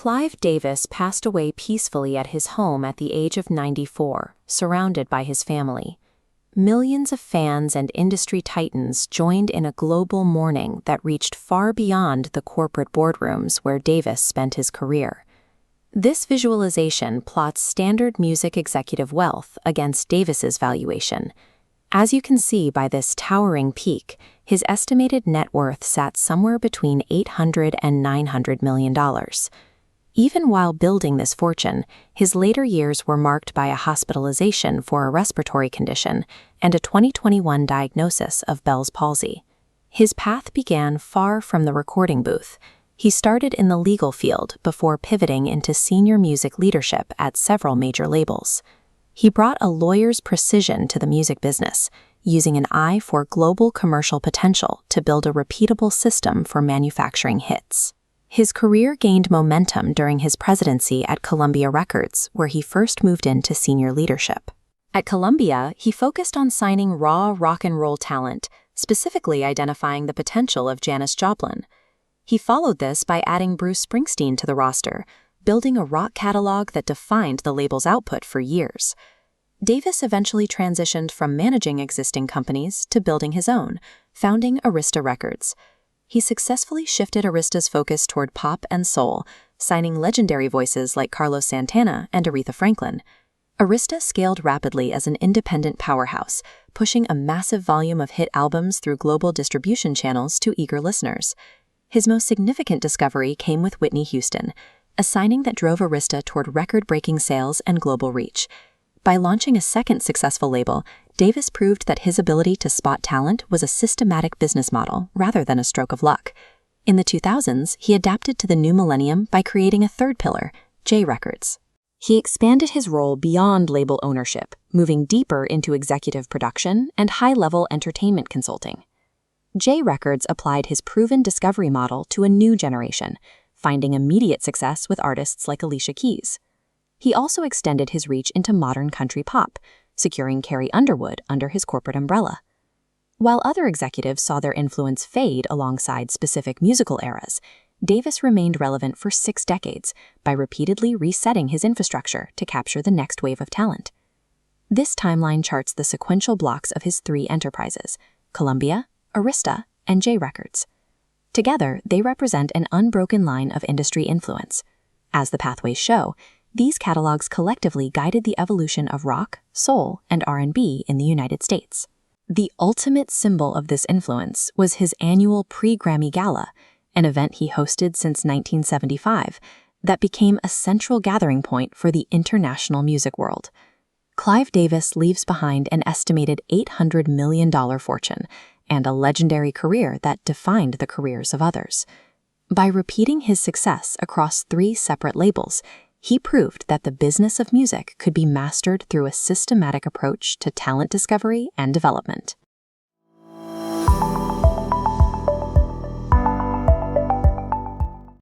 Clive Davis passed away peacefully at his home at the age of 94, surrounded by his family. Millions of fans and industry titans joined in a global mourning that reached far beyond the corporate boardrooms where Davis spent his career. This visualization plots standard music executive wealth against Davis's valuation. As you can see by this towering peak, his estimated net worth sat somewhere between $800 and $900 million. Even while building this fortune, his later years were marked by a hospitalization for a respiratory condition and a 2021 diagnosis of Bell's palsy. His path began far from the recording booth. He started in the legal field before pivoting into senior music leadership at several major labels. He brought a lawyer's precision to the music business, using an eye for global commercial potential to build a repeatable system for manufacturing hits. His career gained momentum during his presidency at Columbia Records, where he first moved into senior leadership. At Columbia, he focused on signing raw rock and roll talent, specifically identifying the potential of Janis Joplin. He followed this by adding Bruce Springsteen to the roster, building a rock catalog that defined the label's output for years. Davis eventually transitioned from managing existing companies to building his own, founding Arista Records. He successfully shifted Arista's focus toward pop and soul, signing legendary voices like Carlos Santana and Aretha Franklin. Arista scaled rapidly as an independent powerhouse, pushing a massive volume of hit albums through global distribution channels to eager listeners. His most significant discovery came with Whitney Houston, a signing that drove Arista toward record-breaking sales and global reach. By launching a second successful label, Davis proved that his ability to spot talent was a systematic business model rather than a stroke of luck. In the 2000s, he adapted to the new millennium by creating a third pillar, J Records. He expanded his role beyond label ownership, moving deeper into executive production and high-level entertainment consulting. J Records applied his proven discovery model to a new generation, finding immediate success with artists like Alicia Keys. He also extended his reach into modern country pop, securing Carrie Underwood under his corporate umbrella. While other executives saw their influence fade alongside specific musical eras, Davis remained relevant for 6 decades by repeatedly resetting his infrastructure to capture the next wave of talent. This timeline charts the sequential blocks of his 3 enterprises, Columbia, Arista, and J Records. Together, they represent an unbroken line of industry influence. As the pathways show, these catalogs collectively guided the evolution of rock, soul, and R&B in the United States. The ultimate symbol of this influence was his annual pre-Grammy gala, an event he hosted since 1975 that became a central gathering point for the international music world. Clive Davis leaves behind an estimated $800 million fortune and a legendary career that defined the careers of others. By repeating his success across 3 separate labels, he proved that the business of music could be mastered through a systematic approach to talent discovery and development.